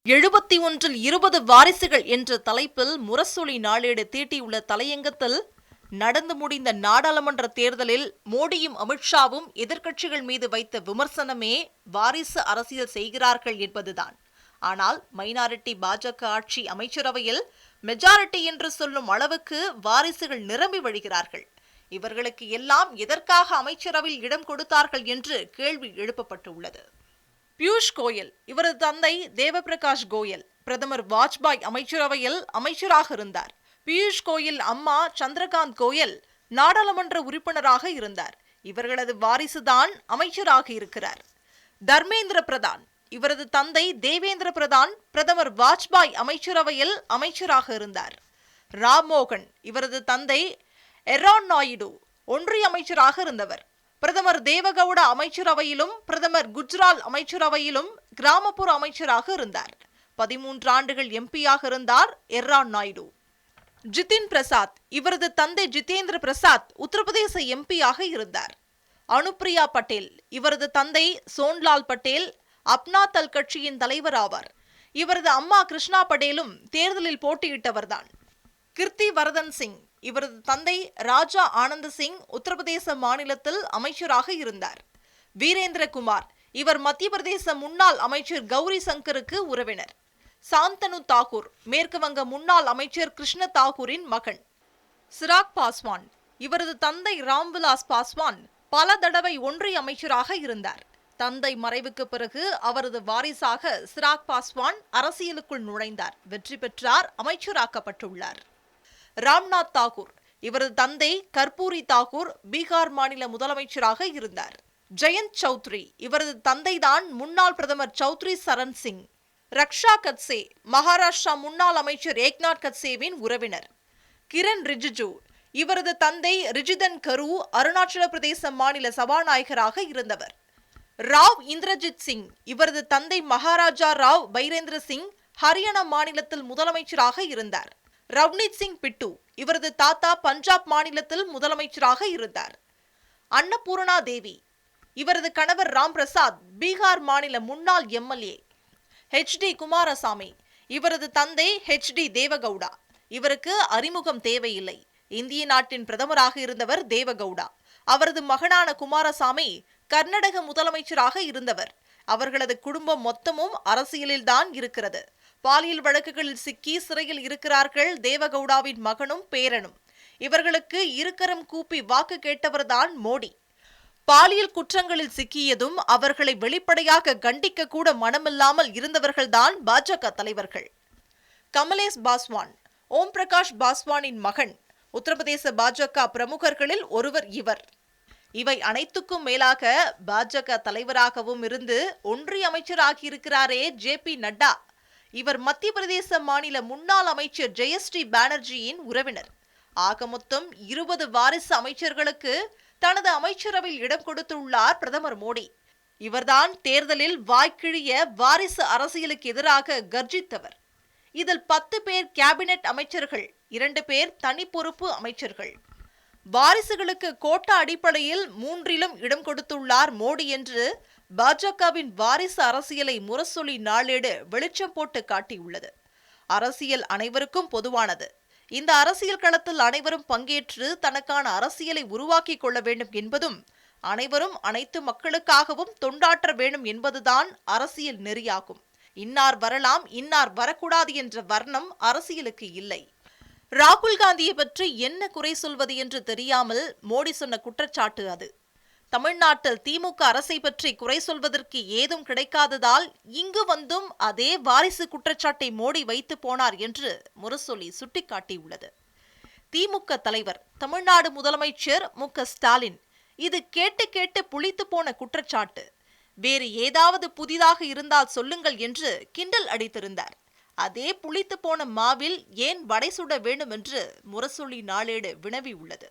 71 20 வாரிசுகள் என்ற தலைப்பில் முரசொலி நாளேடு தீட்டியுள்ள தலையங்கத்தில் நடந்து முடிந்த நாடாளுமன்ற தேர்தலில் மோடியும் அமித்ஷாவும் எதிர்க்கட்சிகள் மீது வைத்த விமர்சனமே வாரிசு அரசியல் செய்கிறார்கள் என்பதுதான். ஆனால் மைனாரிட்டி பாஜக ஆட்சி அமைச்சரவையில் மெஜாரிட்டி என்று சொல்லும் அளவுக்கு வாரிசுகள் நிரம்பி வழிகிறார்கள். இவர்களுக்கு எல்லாம் எதற்காக அமைச்சரவையில் இடம் கொடுத்தார்கள் என்று கேள்வி எழுப்பப்பட்டுள்ளது. பியூஷ் கோயல், இவரது தந்தை தேவபிரகாஷ் கோயல் பிரதமர் வாஜ்பாய் அமைச்சரவையில் அமைச்சராக இருந்தார். பியூஷ் கோயல் அம்மா சந்திரகாந்த் கோயல் நாடாளுமன்ற உறுப்பினராக இருந்தார். இவர்களது வாரிசுதான் அமைச்சராக இருக்கிறார். தர்மேந்திர பிரதான், இவரது தந்தை தேவேந்திர பிரதான் பிரதமர் வாஜ்பாய் அமைச்சரவையில் அமைச்சராக இருந்தார். ராம்மோகன், இவரது தந்தை எர்ரான் நாயுடு ஒன்றிய அமைச்சராக இருந்தவர். பிரதமர் தேவகவுடா அமைச்சரவையிலும் பிரதமர் குஜ்ரால் அமைச்சரவையிலும் கிராமப்புற அமைச்சராக இருந்தார். 13 ஆண்டுகள் எம்பியாக இருந்தார் எர்ரான் நாயுடு. ஜிதின் பிரசாத், இவரது தந்தை ஜிதேந்திர பிரசாத் உத்தரப்பிரதேச எம்பியாக இருந்தார். அனுப்பிரியா பட்டேல், இவரது தந்தை சோன்லால் பட்டேல் அப்னா தள் கட்சியின் தலைவர் ஆவார். இவரது அம்மா கிருஷ்ணா பட்டேலும் தேர்தலில் போட்டியிட்டவர்தான். கிருத்தி வர்தன் சிங், இவரது தந்தை ராஜா ஆனந்த் சிங் உத்தரப்பிரதேச மாநிலத்தில் அமைச்சராக இருந்தார். வீரேந்திர குமார், இவர் மத்திய பிரதேச முன்னாள் அமைச்சர் கௌரி சங்கருக்கு உறவினர். சாந்தனு தாக்கூர், மேற்கு வங்க முன்னாள் அமைச்சர் கிருஷ்ண தாக்கூரின் மகன். சிராக் பாஸ்வான், இவரது தந்தை ராம்விலாஸ் பாஸ்வான் பல தடவை ஒன்றிய அமைச்சராக இருந்தார். தந்தை மறைவுக்கு பிறகு அவரது வாரிசாக சிராக் பாஸ்வான் அரசியலுக்குள் நுழைந்தார். வெற்றி பெற்றார், அமைச்சராக்கப்பட்டுள்ளார். ராம்நாத் தாக்கூர், இவரது தந்தை கர்பூரி தாக்கூர் பீகார் மாநில முதலமைச்சராக இருந்தார். ஜெயந்த் சௌத்ரி, இவரது தந்தைதான் முன்னாள் பிரதமர் சௌத்ரி சரண் சிங். ரக்ஷா கட்சே, மகாராஷ்டிரா முன்னாள் அமைச்சர் ஏக்நாத் கட்சேவின் உறவினர். கிரண் ரிஜிஜு, இவரது தந்தை ரிஜிதன் கரு அருணாச்சல பிரதேச மாநில சபாநாயகராக இருந்தவர். ராவ் இந்திரஜித் சிங், இவரது தந்தை மகாராஜா ராவ் பைரேந்திர சிங் ஹரியானா மாநிலத்தில் முதலமைச்சராக இருந்தார். ரவ்னீத் சிங் பிட்டு, இவரது தாத்தா பஞ்சாப் மாநிலத்தில் முதலமைச்சராக இருந்தார். அன்னபூர்ணா தேவி, இவரது கணவர் ராம் பிரசாத் பீகார் மாநில முன்னாள் எம்எல்ஏ. HD குமாரசாமி, இவரது தந்தை HD தேவகவுடா. இவருக்கு அறிமுகம் தேவையில்லை. இந்திய நாட்டின் பிரதமராக இருந்தவர் தேவகவுடா. அவரது மகனான குமாரசாமி கர்நாடக முதலமைச்சராக இருந்தவர். அவர்களது குடும்பம் மொத்தமும் அரசியலில்தான் இருக்கிறது. பாலியல் வழக்குகளில் சிக்கி சிறையில் இருக்கிறார்கள் தேவகவுடாவின் மகனும் பேரனும். இவர்களுக்கு இருக்கரம் கூப்பி வாக்கு கேட்டவர்தான் மோடி. பாலியல் குற்றங்களில் சிக்கியதும் அவர்களை வெளிப்படையாக கண்டிக்க கூட மனமில்லாமல் இருந்தவர்கள்தான் பாஜக தலைவர்கள். கமலேஷ் பாஸ்வான், ஓம் பிரகாஷ் பாஸ்வானின் மகன். உத்தரப்பிரதேச பாஜக பிரமுகர்களில் ஒருவர் இவர். இவை அனைத்துக்கும் மேலாக பாஜக தலைவராகவும் இருந்து ஒன்றிய அமைச்சராகியிருக்கிறாரே JP நட்டா. இவர் மத்திய பிரதேச மாநில முன்னாள் அமைச்சர் ஜெயஸ்ரீ பானர்ஜியின் உறவினர். ஆக மொத்தம் 20 வாரிசு அமைச்சர்களுக்கு தனது அமைச்சரவையில் இடம் கொடுத்துள்ளார் பிரதமர் மோடி. இவர்தான் தேர்தலில் வாய்க்கிழிய வாரிசு அரசியலுக்கு எதிராக கர்ஜித்தவர். இதில் 10 பேர் கேபினெட் அமைச்சர்கள், 2 பேர் தனி பொறுப்பு அமைச்சர்கள். வாரிசுகளுக்கு கோட்டா அடிப்படையில் 3லும் இடம் கொடுத்துள்ளார் மோடி என்று பாஜகவின் வாரிசு அரசியலை முரசொலி நாளேடு வெளிச்சம் போட்டு காட்டியுள்ளது. அரசியல் அனைவருக்கும் பொதுவானது. இந்த அரசியல் களத்தில் அனைவரும் பங்கேற்று தனக்கான அரசியலை உருவாக்கிக் கொள்ள வேண்டும் என்பதும், அனைவரும் அனைத்து மக்களுக்காகவும் தொண்டாற்ற வேண்டும் என்பதுதான் அரசியல் நெறியாகும். இன்னார் வரலாம், இன்னார் வரக்கூடாது என்ற வர்ணம் அரசியலுக்கு இல்லை. ராகுல் காந்தியை பற்றி என்ன குறை சொல்வது என்று தெரியாமல் மோடி சொன்ன குற்றச்சாட்டு அது. தமிழ்நாட்டில் திமுக அரசை பற்றி குறை சொல்வதற்கு ஏதும் கிடைக்காததால் இங்கு வந்தும் அதே வாரிசு குற்றச்சாட்டை மோடி வைத்து போனார் என்று முரசொலி சுட்டிக்காட்டியுள்ளது. திமுக தலைவர் தமிழ்நாடு முதலமைச்சர் MK ஸ்டாலின், இது கேட்டு கேட்டு புளித்து போன குற்றச்சாட்டு, வேறு ஏதாவது புதிதாக இருந்தால் சொல்லுங்கள் என்று கிண்டல் அடித்திருந்தார். அதே புளித்து போன மாவில் ஏன் வடை சுட வேண்டும் என்று முரசொலி நாளேடு வினவியுள்ளது.